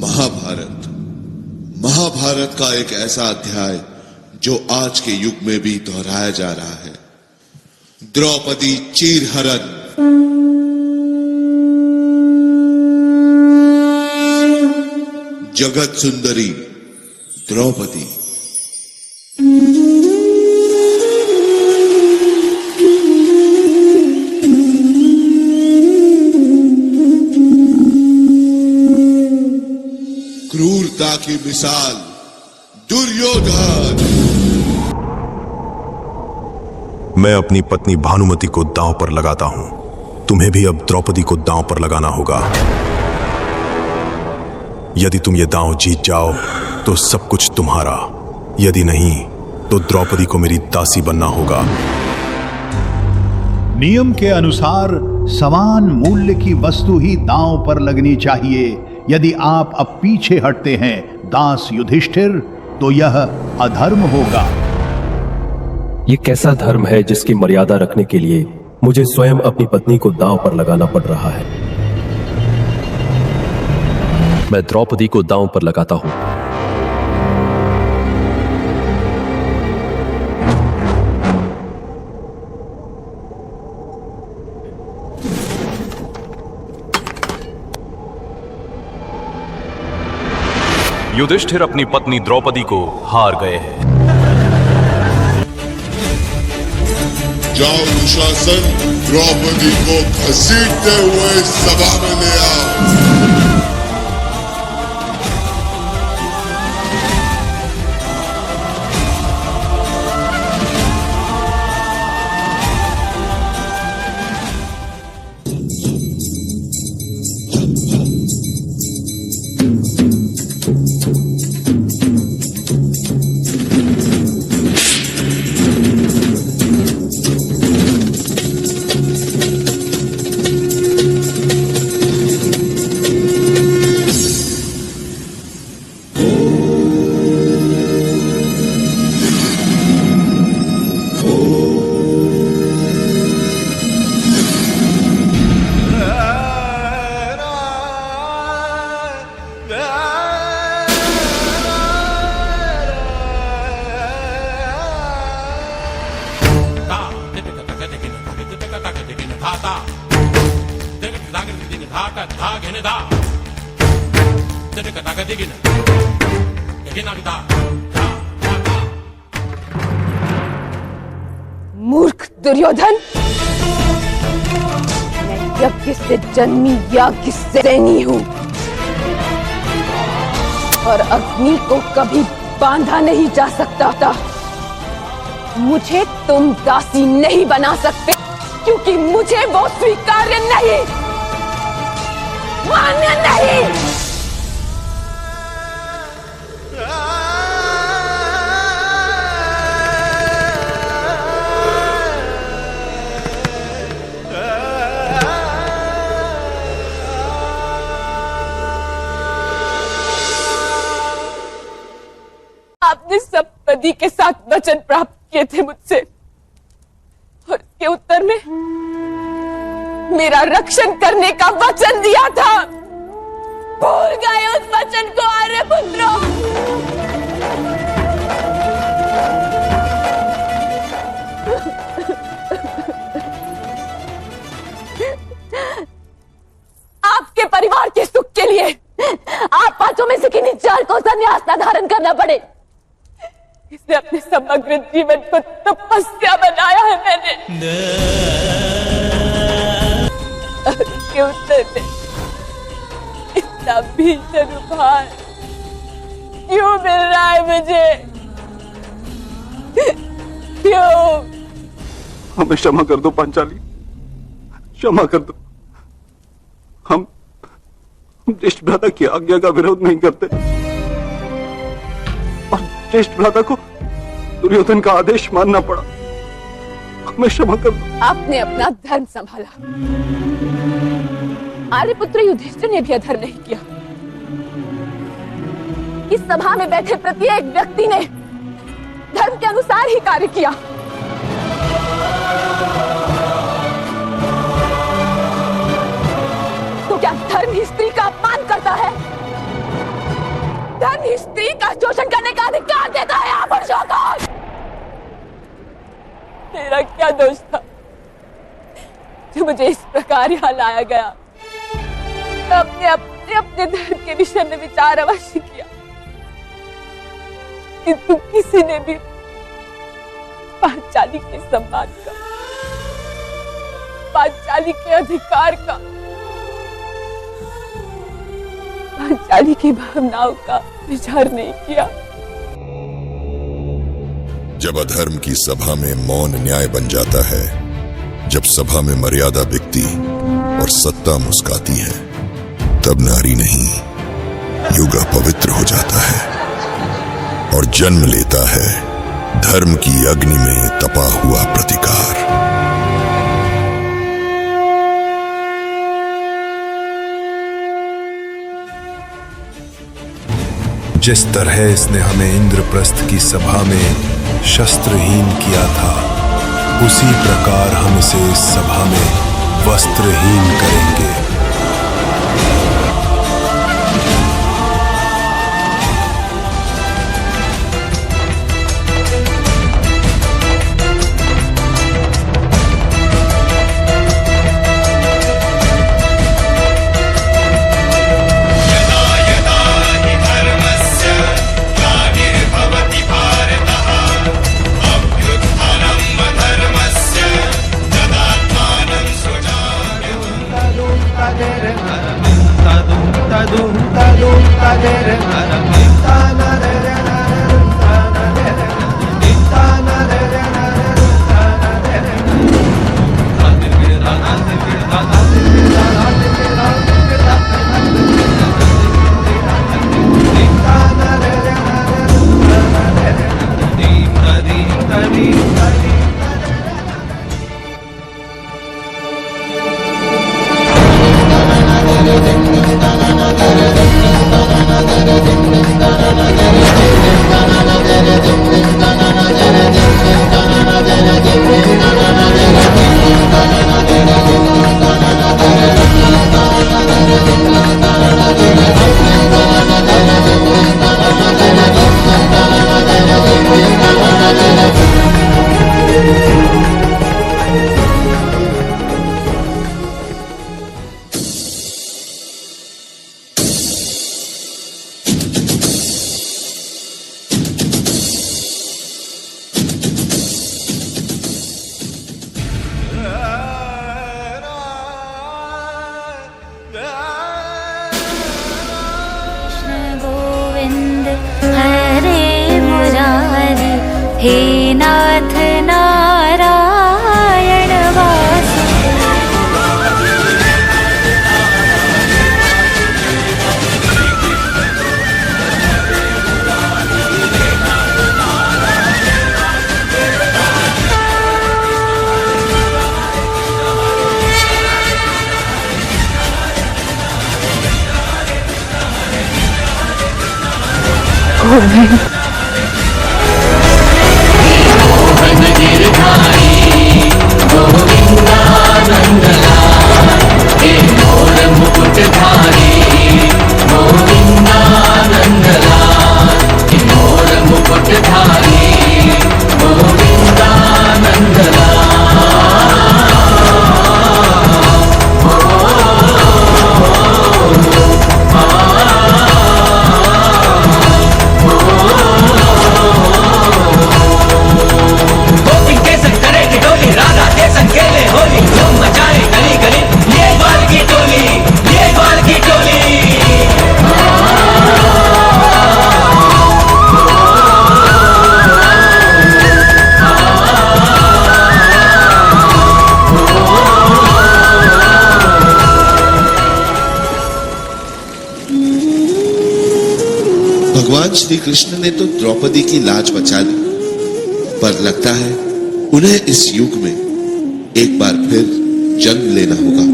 महाभारत। महाभारत का एक ऐसा अध्याय जो आज के युग में भी दोहराया जा रहा है। द्रौपदी चीरहरण। जगत सुंदरी द्रौपदी। क्रूरता की मिसाल दुर्योधन। मैं अपनी पत्नी भानुमति को दांव पर लगाता हूं। तुम्हें भी अब द्रौपदी को दांव पर लगाना होगा। यदि तुम ये दांव जीत जाओ तो सब कुछ तुम्हारा, यदि नहीं तो द्रौपदी को मेरी दासी बनना होगा। नियम के अनुसार समान मूल्य की वस्तु ही दांव पर लगनी चाहिए। यदि आप अब पीछे हटते हैं दास युधिष्ठिर, तो यह अधर्म होगा। ये कैसा धर्म है जिसकी मर्यादा रखने के लिए मुझे स्वयं अपनी पत्नी को दांव पर लगाना पड़ रहा है। मैं द्रौपदी को दांव पर लगाता हूं। युधिष्ठिर अपनी पत्नी द्रौपदी को हार गए हैं। जाओ दुशासन, द्रौपदी को घसीटते हुए सभा में ले आओ। मूर्ख दुर्योधन, मैं यज्ञ से जन्मी याज्ञ सेनी हूं और अग्नि को कभी बांधा नहीं जा सकता। मुझे तुम दासी नहीं बना सकते क्योंकि मुझे वो स्वीकार्य नहीं, मान्य नहीं। आपने सप्तपदी के साथ वचन प्राप्त किए थे मुझसे और इसके उत्तर में मेरा रक्षण करने का वचन दिया था। भूल गए उस वचन को आर्यपुत्रों। आपके परिवार के सुख के लिए आप पांचों में से किन्हीं चार को संन्यास न धारण करना पड़े, इसने अपने समग्र जीवन को तपस्या बनाया है मैंने। के उत्तर में इतना भीषण उपहार क्यों मिल रहा है मुझे? क्यों? हमें क्षमा कर दो पांचाली, क्षमा कर दो। हम ज्येष्ठ भ्राता की आज्ञा का विरोध नहीं करते और ज्येष्ठ भ्राता को दुर्योधन का आदेश मानना पड़ा। हमें क्षमा कर दो। आपने अपना धर्म संभाला, आर्यपुत्र युधिष्ठिर ने भी अधर्म नहीं किया। इस सभा में बैठे प्रत्येक व्यक्ति ने धर्म के अनुसार ही कार्य किया। तो क्या धर्म ही स्त्री का अपमान करता है? धन ही स्त्री का शोषण करने का अधिकार देता है आप पुरुषों को। मेरा क्या दोष था जो मुझे इस प्रकार यहाँ लाया गया? अपने अपने अपने धर्म के विषय में विचार अवश्य किया, किंतु किसी ने भी पांचाली के सम्मान का, पांचाली के अधिकार का, पांचाली की भावनाओं का विचार नहीं किया। जब अधर्म की सभा में मौन न्याय बन जाता है, जब सभा में मर्यादा बिकती और सत्ता मुस्काती है, तब नारी नहीं युग पवित्र हो जाता है और जन्म लेता है धर्म की अग्नि में तपा हुआ प्रतिकार। जिस तरह इसने हमें इंद्रप्रस्थ की सभा में शस्त्रहीन किया था, उसी प्रकार हम इसे इस सभा में वस्त्रहीन करेंगे। हे नाथ नारायण भगवान श्री कृष्ण ने तो द्रौपदी की लाज बचा ली, पर लगता है उन्हें इस युग में एक बार फिर जन्म लेना होगा।